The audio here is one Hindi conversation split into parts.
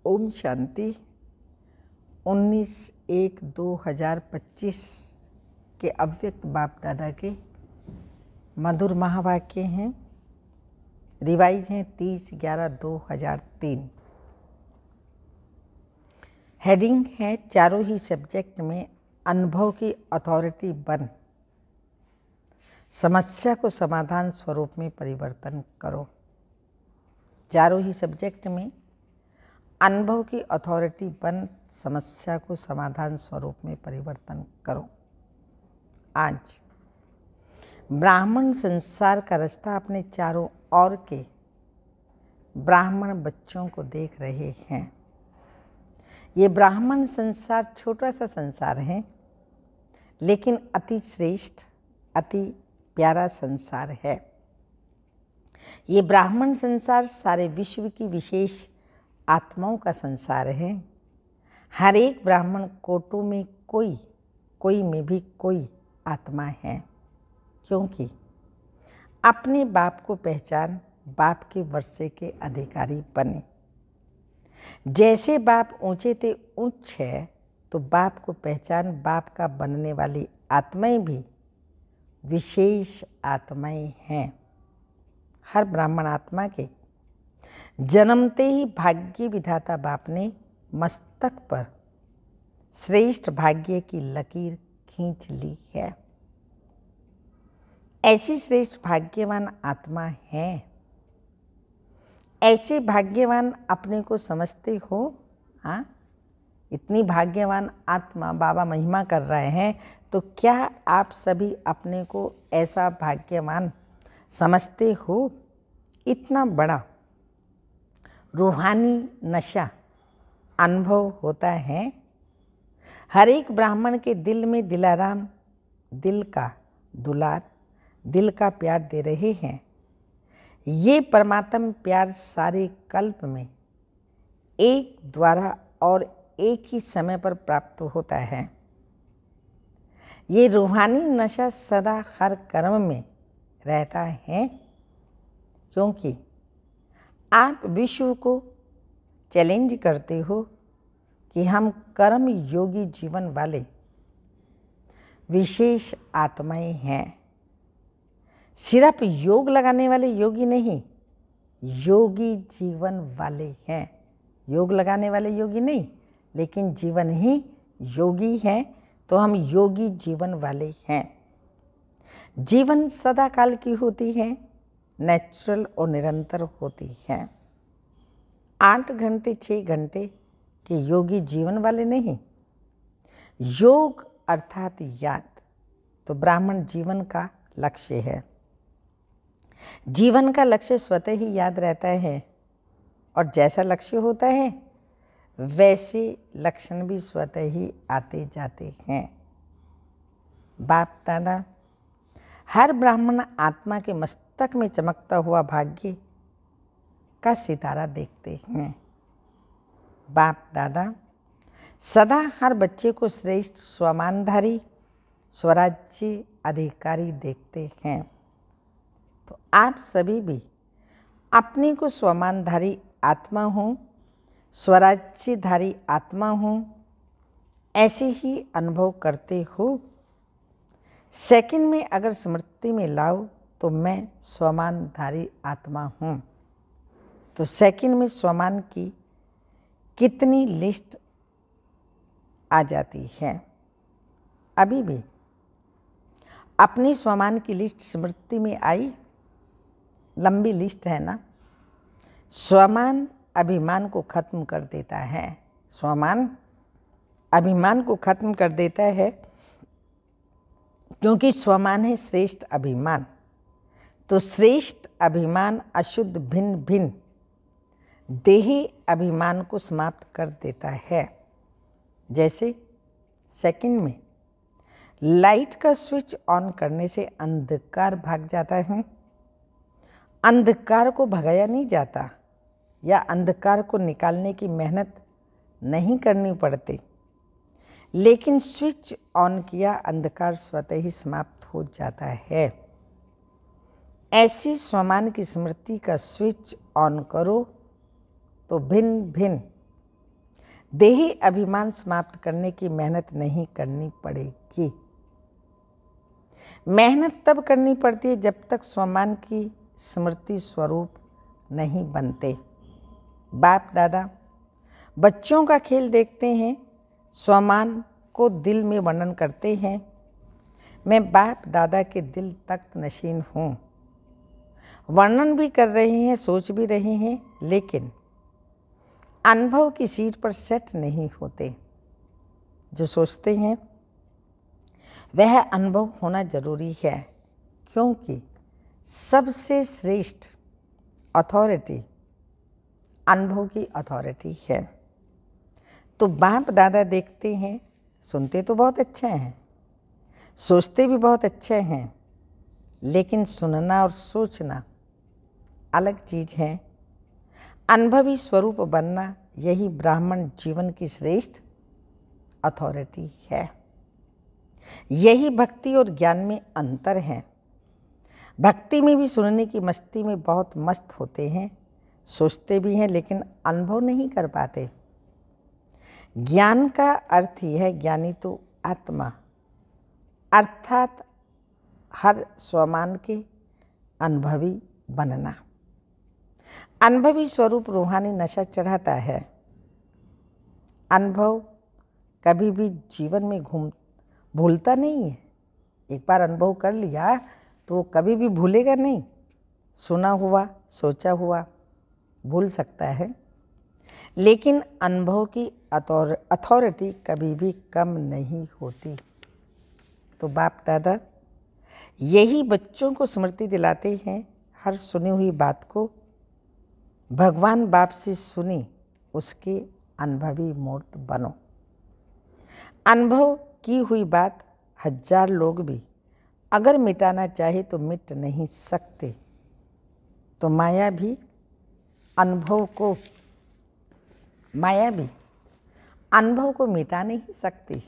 ओम शांति। 19/1/2025 के अव्यक्त बाप दादा के मधुर महावाक्य हैं। रिवाइज हैं 30/11/2003। हेडिंग है चारों ही सब्जेक्ट में अनुभव की अथॉरिटी बन, समस्या को समाधान स्वरूप में परिवर्तन करो। चारों ही सब्जेक्ट में अनुभव की अथॉरिटी बन, समस्या को समाधान स्वरूप में परिवर्तन करो। आज ब्राह्मण संसार का रास्ता अपने चारों ओर के ब्राह्मण बच्चों को देख रहे हैं। ये ब्राह्मण संसार छोटा सा संसार है, लेकिन अति श्रेष्ठ, अति प्यारा संसार है। ये ब्राह्मण संसार सारे विश्व की विशेष आत्माओं का संसार है। हर एक ब्राह्मण कोटों में कोई में भी कोई आत्मा है, क्योंकि अपने बाप को पहचान, बाप के वर्षे के अधिकारी बने। जैसे बाप ऊंचे ते उच्च है, तो बाप को पहचान, बाप का बनने वाली आत्माएं भी विशेष आत्माएं हैं। हर ब्राह्मण आत्मा के जन्मते ही भाग्य विधाता बाप ने मस्तक पर श्रेष्ठ भाग्य की लकीर खींच ली है। ऐसी श्रेष्ठ भाग्यवान आत्मा है। ऐसे भाग्यवान अपने को समझते हो? हाँ, इतनी भाग्यवान आत्मा बाबा महिमा कर रहे हैं, तो क्या आप सभी अपने को ऐसा भाग्यवान समझते हो? इतना बड़ा रूहानी नशा अनुभव होता है। हर एक ब्राह्मण के दिल में दिलाराम, दिल का दुलार, दिल का प्यार दे रहे हैं। ये परमात्म प्यार सारे कल्प में एक द्वारा और एक ही समय पर प्राप्त होता है। ये रूहानी नशा सदा हर कर्म में रहता है, क्योंकि आप विश्व को चैलेंज करते हो कि हम कर्म योगी जीवन वाले विशेष आत्माएं हैं। सिर्फ योग लगाने वाले योगी नहीं, योगी जीवन वाले हैं। योग लगाने वाले योगी नहीं, लेकिन जीवन ही योगी है, तो हम योगी जीवन वाले हैं। जीवन सदा काल की होती है, नेचुरल और निरंतर होती है। 8 घंटे 6 घंटे के योगी जीवन वाले नहीं। योग अर्थात याद, तो ब्राह्मण जीवन का लक्ष्य है। जीवन का लक्ष्य स्वतः ही याद रहता है, और जैसा लक्ष्य होता है वैसे लक्षण भी स्वतः ही आते जाते हैं। बाप दादा हर ब्राह्मण आत्मा के मस्तक में चमकता हुआ भाग्य का सितारा देखते हैं। बाप दादा सदा हर बच्चे को श्रेष्ठ स्वमानधारी, स्वराज्य अधिकारी देखते हैं। तो आप सभी भी अपने को स्वमानधारी आत्मा हो, स्वराज्यधारी आत्मा हो, ऐसे ही अनुभव करते हो। सेकंड में अगर स्मृति में लाओ तो मैं स्वमानधारी आत्मा हूँ, तो सेकंड में स्वमान की कितनी लिस्ट आ जाती है। अभी भी अपनी स्वमान की लिस्ट स्मृति में आई, लंबी लिस्ट है ना। स्वमान अभिमान को खत्म कर देता है। स्वमान अभिमान को खत्म कर देता है, क्योंकि स्वमान है श्रेष्ठ अभिमान। तो श्रेष्ठ अभिमान अशुद्ध भिन्न भिन्न देही अभिमान को समाप्त कर देता है। जैसे सेकंड में लाइट का स्विच ऑन करने से अंधकार भाग जाता है। अंधकार को भगाया नहीं जाता, या अंधकार को निकालने की मेहनत नहीं करनी पड़ती, लेकिन स्विच ऑन किया, अंधकार स्वतः ही समाप्त हो जाता है। ऐसी स्वमान की स्मृति का स्विच ऑन करो, तो भिन्न भिन्न देही अभिमान समाप्त करने की मेहनत नहीं करनी पड़ेगी। मेहनत तब करनी पड़ती है जब तक स्वमान की स्मृति स्वरूप नहीं बनते। बाप दादा बच्चों का खेल देखते हैं, स्वमान को दिल में वर्णन करते हैं। मैं बाप दादा के दिल तक नशीन हूँ। वर्णन भी कर रहे हैं, सोच भी रहे हैं, लेकिन अनुभव की सीट पर सेट नहीं होते। जो सोचते हैं वह अनुभव होना जरूरी है, क्योंकि सबसे श्रेष्ठ अथॉरिटी अनुभव की अथॉरिटी है। तो बाप दादा देखते हैं, सुनते तो बहुत अच्छे हैं, सोचते भी बहुत अच्छे हैं, लेकिन सुनना और सोचना अलग चीज है। अनुभवी स्वरूप बनना यही ब्राह्मण जीवन की श्रेष्ठ अथॉरिटी है। यही भक्ति और ज्ञान में अंतर है। भक्ति में भी सुनने की मस्ती में बहुत मस्त होते हैं, सोचते भी हैं, लेकिन अनुभव नहीं कर पाते। ज्ञान का अर्थ ही है ज्ञानी तो आत्मा, अर्थात हर स्वमान के अनुभवी बनना। अनुभवी स्वरूप रूहानी नशा चढ़ाता है। अनुभव कभी भी जीवन में भूलता नहीं है। एक बार अनुभव कर लिया तो वो कभी भी भूलेगा नहीं। सुना हुआ, सोचा हुआ भूल सकता है, लेकिन अनुभव की अथॉरिटी कभी भी कम नहीं होती। तो बाप दादा यही बच्चों को स्मृति दिलाते हैं, हर सुनी हुई बात को भगवान बाप से सुनी उसके अनुभवी मूर्त बनो। अनुभव की हुई बात 1000 लोग भी अगर मिटाना चाहे तो मिट नहीं सकते। तो माया भी अनुभव को मिटा नहीं सकती।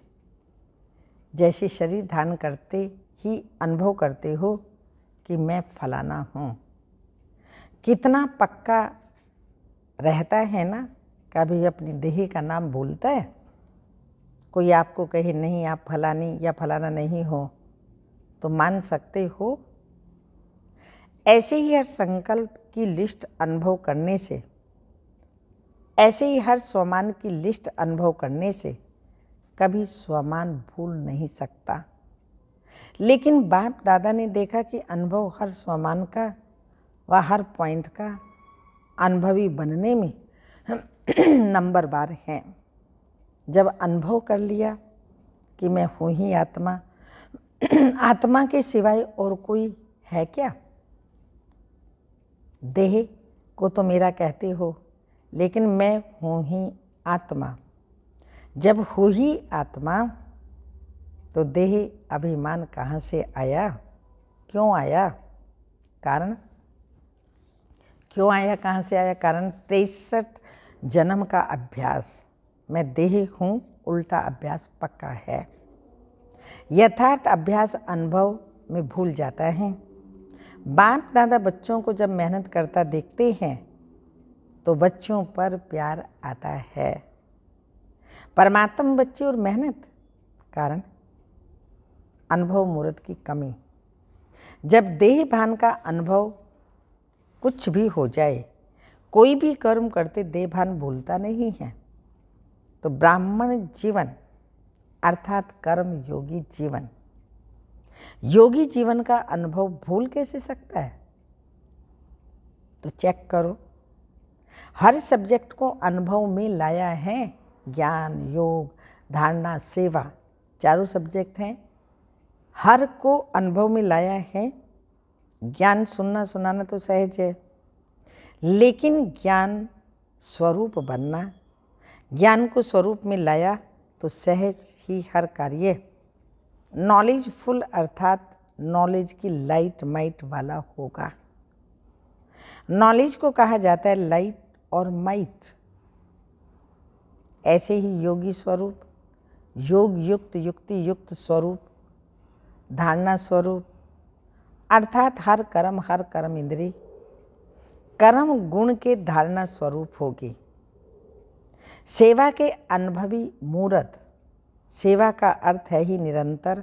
जैसे शरीर धारण करते ही अनुभव करते हो कि मैं फलाना हूँ, कितना पक्का रहता है ना। कभी अपनी देह का नाम भूलता है? कोई आपको कहे नहीं आप फलानी या फलाना नहीं हो, तो मान सकते हो? ऐसे ही हर संकल्प की लिस्ट अनुभव करने से, ऐसे ही हर स्वमान की लिस्ट अनुभव करने से कभी स्वमान भूल नहीं सकता। लेकिन बाप दादा ने देखा कि अनुभव हर स्वमान का व हर पॉइंट का अनुभवी बनने में नंबरवार है। जब अनुभव कर लिया कि मैं हूँ ही आत्मा, आत्मा के सिवाय और कोई है क्या? देह को तो मेरा कहते हो, लेकिन मैं हूँ ही आत्मा। जब हूँ ही आत्मा तो देह अभिमान कहाँ से आया? क्यों आया? कारण क्यों आया? कहाँ से आया? कारण 63 जन्म का अभ्यास। मैं देह हूँ, उल्टा अभ्यास पक्का है। यथार्थ अभ्यास अनुभव में भूल जाता है। बाप दादा बच्चों को जब मेहनत करता देखते हैं तो बच्चों पर प्यार आता है। परमात्मा बच्चे और मेहनत, कारण अनुभव मूर्त की कमी। जब देह भान का अनुभव कुछ भी हो जाए, कोई भी कर्म करते देह भान भूलता नहीं है, तो ब्राह्मण जीवन अर्थात कर्म योगी जीवन, योगी जीवन का अनुभव भूल कैसे सकता है? तो चेक करो, हर सब्जेक्ट को अनुभव में लाया है। ज्ञान, योग, धारणा, सेवा, चारों सब्जेक्ट हैं, हर को अनुभव में लाया है। ज्ञान सुनना सुनाना तो सहज है, लेकिन ज्ञान स्वरूप बनना, ज्ञान को स्वरूप में लाया तो सहज ही हर कार्य नॉलेज फुल अर्थात नॉलेज की लाइट माइट वाला होगा। नॉलेज को कहा जाता है लाइट और माइट। ऐसे ही योगी स्वरूप, योग युक्त, युक्ति युक्त स्वरूप, धारणा स्वरूप अर्थात हर कर्म इंद्रिय कर्म गुण के धारणा स्वरूप होगी। सेवा के अनुभवी मूर्त, सेवा का अर्थ है ही निरंतर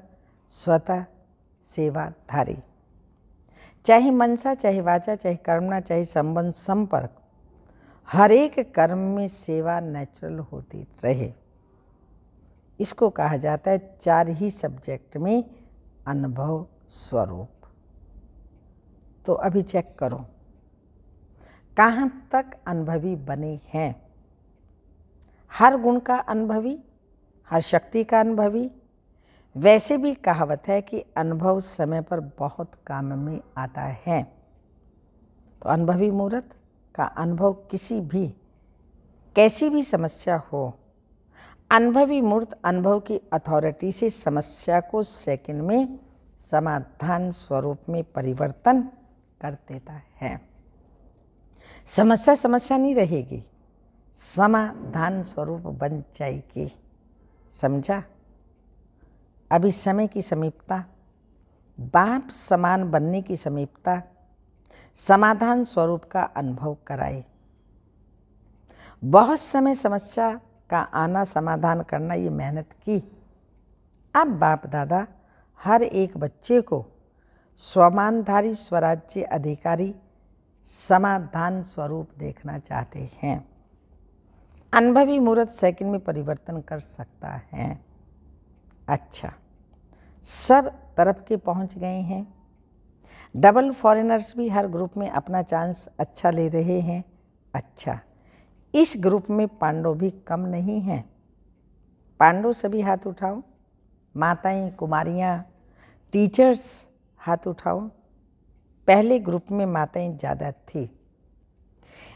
स्वतः सेवाधारी। चाहे मनसा, चाहे वाचा, चाहे कर्मणा, चाहे संबंध, संपर्क, हर एक कर्म में सेवा नेचुरल होती रहे। इसको कहा जाता है 4 ही सब्जेक्ट में अनुभव स्वरूप। तो अभी चेक करो कहाँ तक अनुभवी बने हैं। हर गुण का अनुभवी, हर शक्ति का अनुभवी। वैसे भी कहावत है कि अनुभव समय पर बहुत काम में आता है। तो अनुभवी मूर्त का अनुभव किसी भी कैसी भी समस्या हो, अनुभवी मूर्त अनुभव की अथॉरिटी से समस्या को सेकंड में समाधान स्वरूप में परिवर्तन कर देता है। समस्या नहीं रहेगी, समाधान स्वरूप बन जाएगी। समझा? अभी समय की समीपता, बाप समान बनने की समीपता समाधान स्वरूप का अनुभव कराए। बहुत समय समस्या का आना, समाधान करना, ये मेहनत की। अब बाप दादा हर एक बच्चे को स्वमानधारी, स्वराज्य अधिकारी, समाधान स्वरूप देखना चाहते हैं। अनुभवी मूर्त सेकंड में परिवर्तन कर सकता है। अच्छा, सब तरफ के पहुंच गए हैं। डबल फॉरेनर्स भी हर ग्रुप में अपना चांस अच्छा ले रहे हैं। अच्छा, इस ग्रुप में पांडव भी कम नहीं हैं। पांडव सभी हाथ उठाओ। माताएं, कुमारियां, टीचर्स हाथ उठाओ। पहले ग्रुप में माताएं ज़्यादा थी,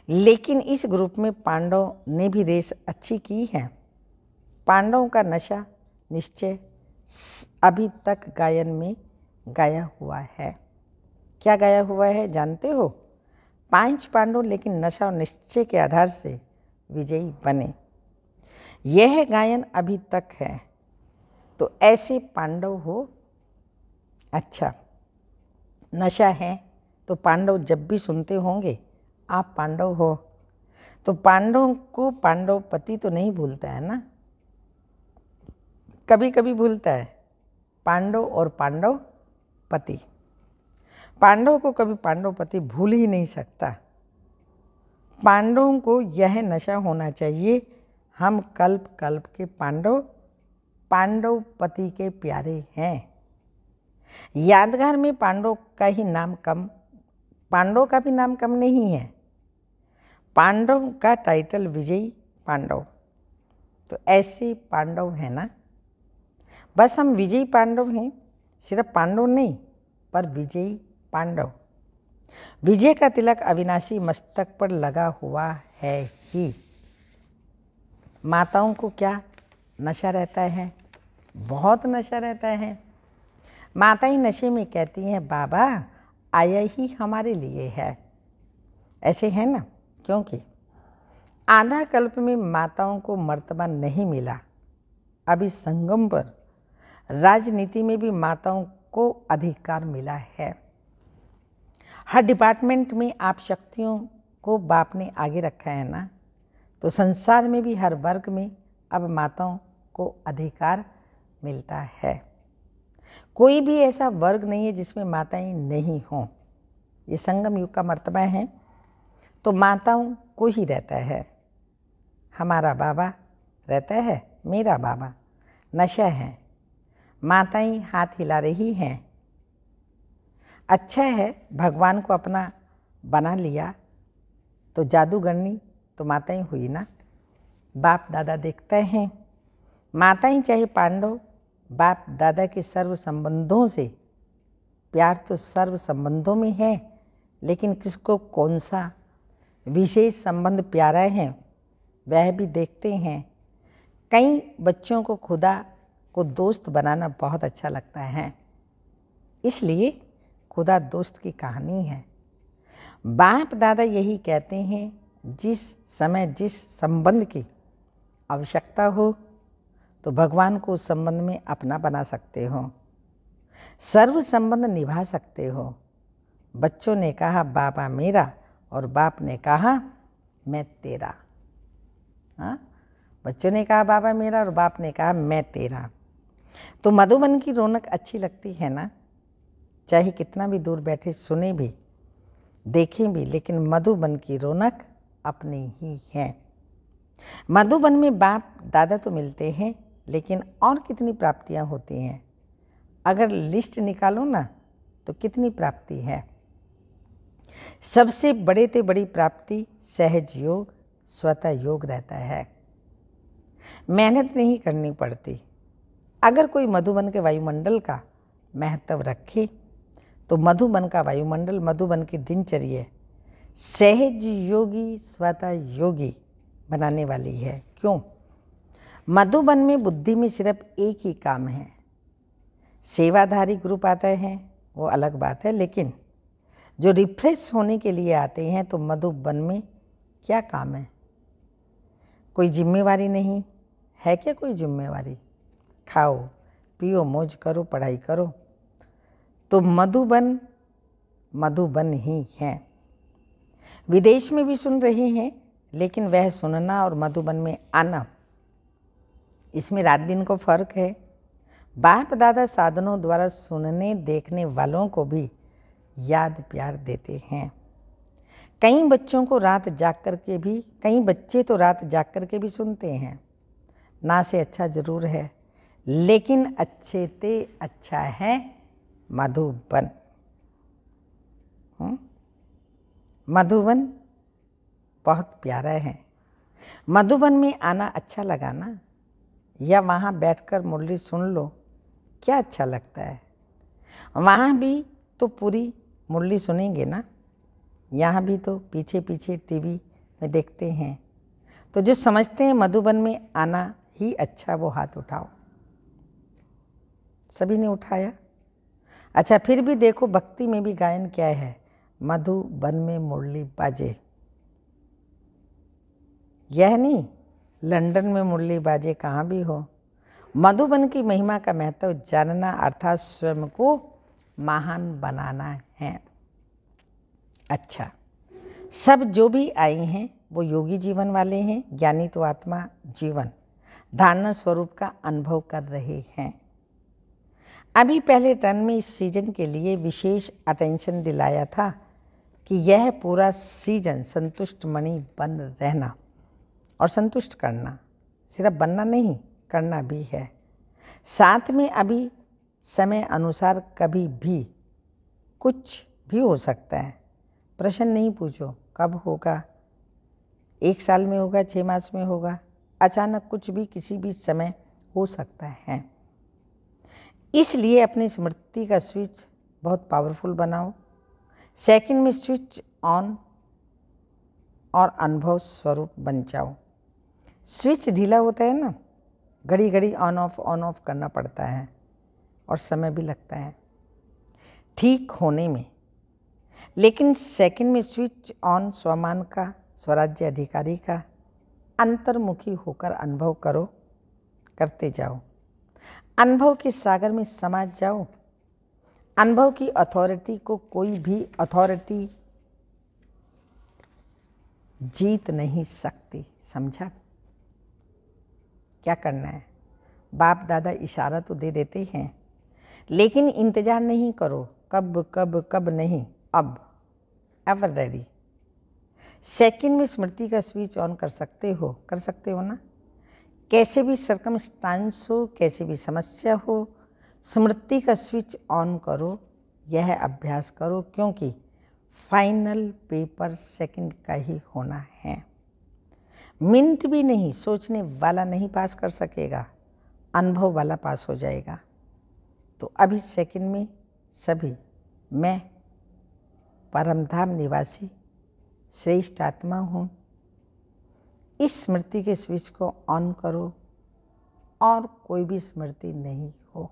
लेकिन इस ग्रुप में पांडव ने भी रेस अच्छी की है। पांडवों का नशा निश्चय अभी तक गायन में गाया हुआ है। क्या गाया हुआ है जानते हो? 5 पांडव लेकिन नशा और निश्चय के आधार से विजयी बने। यह गायन अभी तक है। तो ऐसे पांडव हो। अच्छा, नशा है तो पांडव जब भी सुनते होंगे आप पांडव हो, तो पांडव को पांडवपति तो नहीं भूलता है ना, कभी कभी भूलता है। पांडव और पांडवपति, पांडव को कभी पांडवपति भूल ही नहीं सकता। पांडवों को यह नशा होना चाहिए, हम कल्प कल्प के पांडव, पांडवपति के प्यारे हैं। यादगार में पांडव का ही नाम कम, पांडव का भी नाम कम नहीं है। पांडव का टाइटल विजयी पांडव। तो ऐसे पांडव है ना, बस हम विजयी पांडव हैं, सिर्फ पांडव नहीं पर विजयी पांडव। विजय का तिलक अविनाशी मस्तक पर लगा हुआ है ही। माताओं को क्या नशा रहता है? बहुत नशा रहता है। माताएं नशे में कहती हैं बाबा आया ही हमारे लिए है। ऐसे है ना, क्योंकि आधा कल्प में माताओं को मर्तबा नहीं मिला। अभी संगम पर राजनीति में भी माताओं को अधिकार मिला है। हर डिपार्टमेंट में आप शक्तियों को बाप ने आगे रखा है ना, तो संसार में भी हर वर्ग में अब माताओं को अधिकार मिलता है। कोई भी ऐसा वर्ग नहीं है जिसमें माताएं नहीं हों। ये संगम युग का मर्तबा है, तो माताओं को ही रहता है। हमारा बाबा रहता है, मेरा बाबा। नशा है, माताएं हाथ हिला रही हैं। अच्छा है, भगवान को अपना बना लिया तो जादूगरनी तो माताएं हुई ना। बाप दादा देखते हैं, माताएं चाहे पांडव, बाप दादा के सर्व संबंधों से प्यार तो सर्व संबंधों में है, लेकिन किसको कौन सा विशेष संबंध प्यारा है वह भी देखते हैं। कई बच्चों को खुदा को दोस्त बनाना बहुत अच्छा लगता है, इसलिए खुदा दोस्त की कहानी है। बाप दादा यही कहते हैं, जिस समय जिस संबंध की आवश्यकता हो तो भगवान को उस संबंध में अपना बना सकते हो, सर्व संबंध निभा सकते हो। बच्चों ने कहा बाबा मेरा और बाप ने कहा मैं तेरा। हाँ, बच्चों ने कहा बाबा मेरा, और बाप ने कहा मैं तेरा। तो मधुबन की रौनक अच्छी लगती है ना, चाहे कितना भी दूर बैठे सुने भी देखें भी, लेकिन मधुबन की रौनक अपनी ही है। मधुबन में बाप दादा तो मिलते हैं, लेकिन और कितनी प्राप्तियां होती हैं। अगर लिस्ट निकालो ना तो कितनी प्राप्ति है। सबसे बड़े से बड़ी प्राप्ति सहज योग, स्वतः योग रहता है। मेहनत नहीं करनी पड़ती। अगर कोई मधुबन के वायुमंडल का महत्व रखे तो मधुबन का वायुमंडल, मधुबन की दिनचर्या सहज योगी, स्वतः योगी बनाने वाली है। क्यों? मधुबन में बुद्धि में सिर्फ एक ही काम है। सेवाधारी ग्रुप आता है वो अलग बात है, लेकिन जो रिफ्रेश होने के लिए आते हैं तो मधुबन में क्या काम है? कोई जिम्मेवारी नहीं है। क्या कोई जिम्मेवारी? खाओ पियो मौज करो पढ़ाई करो। तो मधुबन मधुबन ही है। विदेश में भी सुन रहे हैं, लेकिन वह सुनना और मधुबन में आना, इसमें रात दिन को फर्क है। बाप दादा साधनों द्वारा सुनने देखने वालों को भी याद प्यार देते हैं। कई बच्चों को रात जाग करके भी, कई बच्चे तो रात जाग करके भी सुनते हैं। ना से अच्छा जरूर है, लेकिन अच्छे ते अच्छा है मधुबन। मधुबन बहुत प्यारा है। मधुबन में आना अच्छा लगा ना, या वहाँ बैठकर मुरली सुन लो, क्या अच्छा लगता है? वहाँ भी तो पूरी मुरली सुनेंगे ना, यहाँ भी तो पीछे पीछे टीवी में देखते हैं। तो जो समझते हैं मधुबन में आना ही अच्छा, वो हाथ उठाओ। सभी ने उठाया। अच्छा, फिर भी देखो भक्ति में भी गायन क्या है, मधुबन में मुरली बाजे। यह नहीं लंदन में मुरली बाजे, कहाँ भी हो। मधुबन की महिमा का महत्व जानना अर्थात स्वयं को महान बनाना है। अच्छा, सब जो भी आए हैं वो योगी जीवन वाले हैं। ज्ञानी तो आत्मा जीवन धारणा स्वरूप का अनुभव कर रहे हैं। अभी पहले टर्न में इस सीजन के लिए विशेष अटेंशन दिलाया था कि यह पूरा सीजन संतुष्ट मणि बन रहना और संतुष्ट करना, सिर्फ बनना नहीं करना भी है। साथ में अभी समय अनुसार कभी भी कुछ भी हो सकता है। प्रश्न नहीं पूछो कब होगा, 1 साल में होगा, 6 मास में होगा, अचानक कुछ भी किसी भी समय हो सकता है। इसलिए अपनी स्मृति का स्विच बहुत पावरफुल बनाओ। सेकंड में स्विच ऑन और अनुभव स्वरूप बन जाओ। स्विच ढीला होता है ना, घड़ी घड़ी ऑन ऑफ करना पड़ता है और समय भी लगता है ठीक होने में। लेकिन सेकंड में स्विच ऑन स्वमान का, स्वराज्य अधिकारी का अंतर्मुखी होकर अनुभव करो, करते जाओ। अनुभव के सागर में समा जाओ। अनुभव की अथॉरिटी को कोई भी अथॉरिटी जीत नहीं सकती। समझा? क्या करना है? बाप दादा इशारा तो दे देते हैं, लेकिन इंतजार नहीं करो कब कब कब नहीं, अब एवर रेडी। सेकंड में स्मृति का स्विच ऑन कर सकते हो ना। कैसे भी सर्कमस्टांस हो, कैसे भी समस्या हो, स्मृति का स्विच ऑन करो। यह अभ्यास करो, क्योंकि फाइनल पेपर सेकंड का ही होना है। मिनट भी नहीं, सोचने वाला नहीं पास कर सकेगा, अनुभव वाला पास हो जाएगा। तो अभी सेकंड में सभी, मैं परमधाम निवासी श्रेष्ठ आत्मा हूँ, इस स्मृति के स्विच को ऑन करो और कोई भी स्मृति नहीं हो,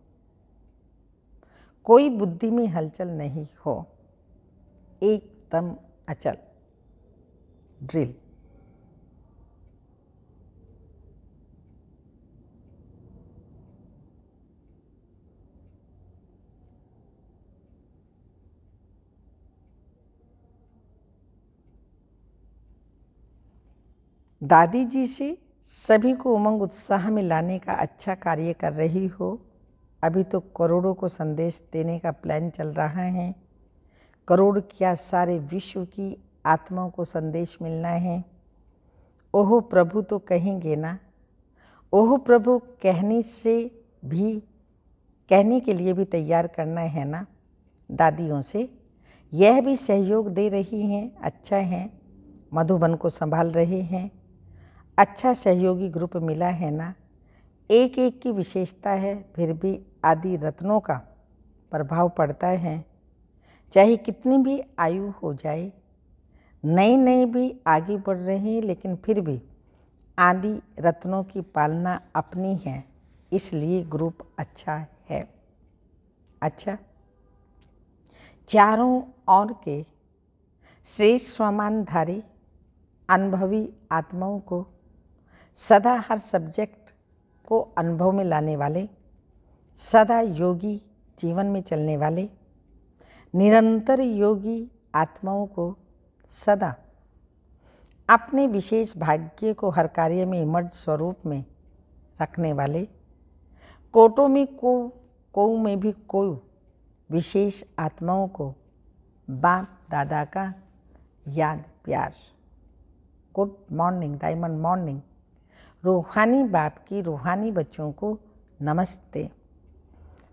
कोई बुद्धि में हलचल नहीं हो, एकदम अचल। ड्रिल। दादी जी से सभी को उमंग उत्साह में लाने का अच्छा कार्य कर रही हो। अभी तो करोड़ों को संदेश देने का प्लान चल रहा है। करोड़ क्या, सारे विश्व की आत्माओं को संदेश मिलना है। ओह प्रभु तो कहेंगे ना, ओह प्रभु कहने के लिए भी तैयार करना है ना। दादियों से यह भी सहयोग दे रही हैं, अच्छा है। मधुबन को संभाल रहे हैं, अच्छा सहयोगी ग्रुप मिला है ना। एक एक की विशेषता है, फिर भी आदि रत्नों का प्रभाव पड़ता है। चाहे कितनी भी आयु हो जाए, नए नए भी आगे बढ़ रहे हैं, लेकिन फिर भी आदि रत्नों की पालना अपनी है, इसलिए ग्रुप अच्छा है। अच्छा, चारों ओर के श्रेष्ठ स्वमानधारी अनुभवी आत्माओं को, सदा हर सब्जेक्ट को अनुभव में लाने वाले, सदा योगी जीवन में चलने वाले, निरंतर योगी आत्माओं को सदा अपने विशेष भाग्य को हर कार्य में इमर्ज स्वरूप में रखने वाले, कोटों में को में भी कोई विशेष आत्माओं को बाप दादा का याद प्यार। Good morning, diamond morning. रूहानी बाप की रूहानी बच्चों को नमस्ते।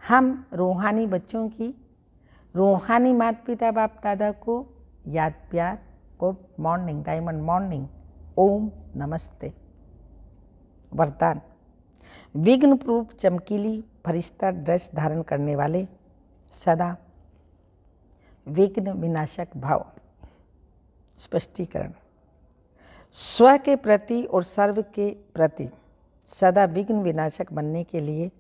हम रूहानी बच्चों की रूहानी माता पिता बाप दादा को याद प्यार। गुड मॉर्निंग, डायमंड मॉर्निंग, ओम नमस्ते। वरदान, विघ्न प्रूफ चमकीली फरिश्ता ड्रेस धारण करने वाले, सदा विघ्न विनाशक भाव। स्पष्टीकरण, स्व के प्रति और सर्व के प्रति सदा विघ्न विनाशक बनने के लिए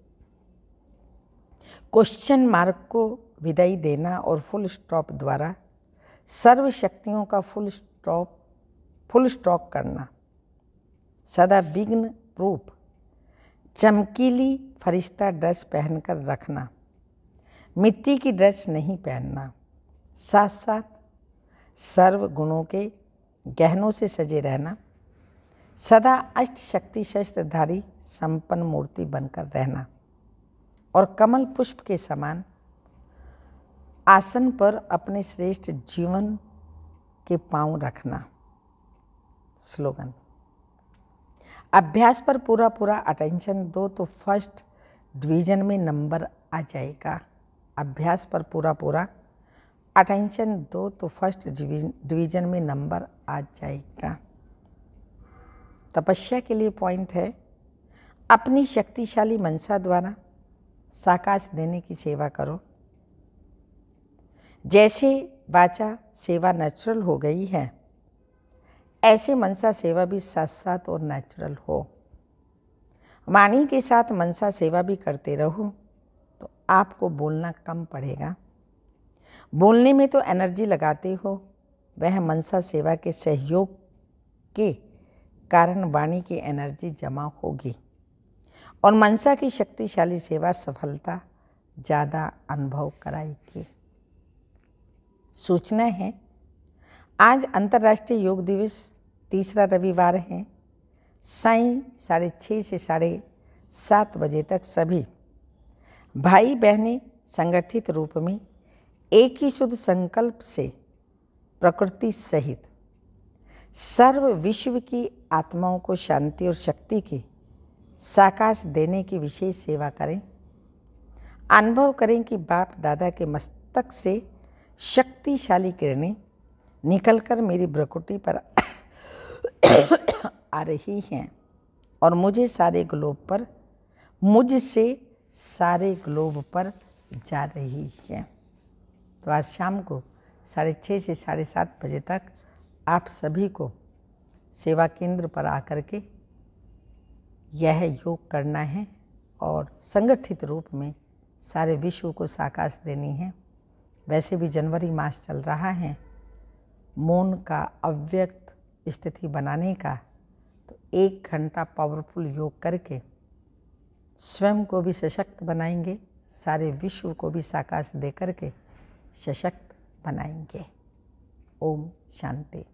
क्वेश्चन मार्क को विदाई देना और फुल स्टॉप द्वारा सर्व शक्तियों का फुल स्टॉक करना। सदा विघ्न प्रूफ चमकीली फरिश्ता ड्रेस पहनकर रखना, मिट्टी की ड्रेस नहीं पहनना। साथ साथ सर्व गुणों के गहनों से सजे रहना, सदा अष्ट शक्ति शस्त्रधारी संपन्न मूर्ति बनकर रहना और कमल पुष्प के समान आसन पर अपने श्रेष्ठ जीवन के पांव रखना। स्लोगन, अभ्यास पर पूरा अटेंशन दो तो फर्स्ट डिवीजन में नंबर आ जाएगा। अभ्यास पर पूरा अटेंशन दो तो फर्स्ट डिवीजन में नंबर आ जाएगा। तपस्या के लिए पॉइंट है, अपनी शक्तिशाली मनसा द्वारा साकाश देने की सेवा करो। जैसे वाचा सेवा नेचुरल हो गई है, ऐसे मनसा सेवा भी साथ साथ और नेचुरल हो। वाणी के साथ मनसा सेवा भी करते रहो तो आपको बोलना कम पड़ेगा। बोलने में तो एनर्जी लगाते हो, वह मनसा सेवा के सहयोग के कारण वाणी की एनर्जी जमा होगी और मनसा की शक्तिशाली सेवा सफलता ज़्यादा अनुभव कराएगी। सूचना है, आज अंतर्राष्ट्रीय योग दिवस तीसरा रविवार है। सायं 6:30 से 7:30 बजे तक सभी भाई बहनें संगठित रूप में एक ही शुद्ध संकल्प से प्रकृति सहित सर्व विश्व की आत्माओं को शांति और शक्ति की साकाश देने की विशेष सेवा करें। अनुभव करें कि बाप दादा के मस्तक से शक्तिशाली किरणें निकलकर मेरी भ्रुकुटी पर आ रही हैं और मुझसे सारे ग्लोब पर जा रही हैं। तो आज शाम को 6:30 से 7:30 बजे तक आप सभी को सेवा केंद्र पर आकर के यह योग करना है और संगठित रूप में सारे विश्व को साकाश देनी है। वैसे भी जनवरी मास चल रहा है, मौन का अव्यक्त स्थिति बनाने का, तो 1 घंटा पावरफुल योग करके स्वयं को भी सशक्त बनाएंगे, सारे विश्व को भी साकाश दे करके सशक्त बनाएंगे। ओम शांति।